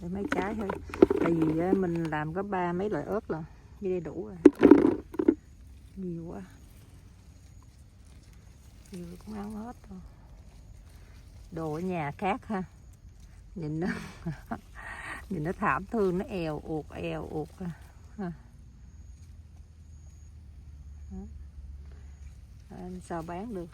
để mấy trái thôi, tại vì mình làm có ba mấy loại ớt là như đây đủ rồi, nhiều quá, nhiều cũng ăn hết rồi. Đồ ở nhà khác ha, nhìn nó nhìn nó thảm thương, nó eo uột ha. Sao bán được.